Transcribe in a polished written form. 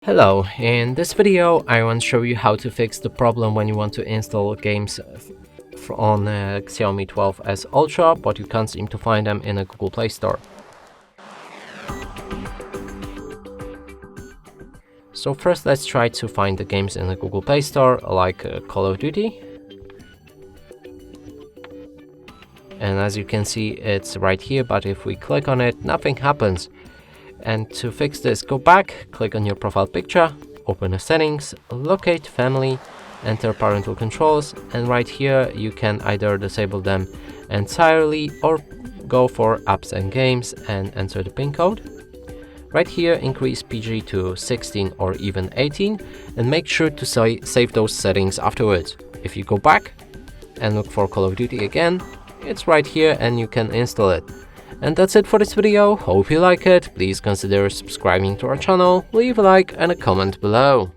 Hello, in this video I want to show you how to fix the problem when you want to install games on Xiaomi 12S Ultra, but you can't seem to find them in a Google Play Store. So first let's try to find the games in the Google Play Store, like Call of Duty. And as you can see, it's right here, but if we click on it, nothing happens. And to fix this, go back, click on your profile picture, open the settings, locate family, enter parental controls, and right here you can either disable them entirely or go for apps and games and enter the PIN code. Right here, increase PG to 16 or even 18 and make sure to save those settings afterwards. If you go back and look for Call of Duty again, it's right here and you can install it. And that's it for this video. Hope you like it. Please consider subscribing to our channel, leave a like and a comment below.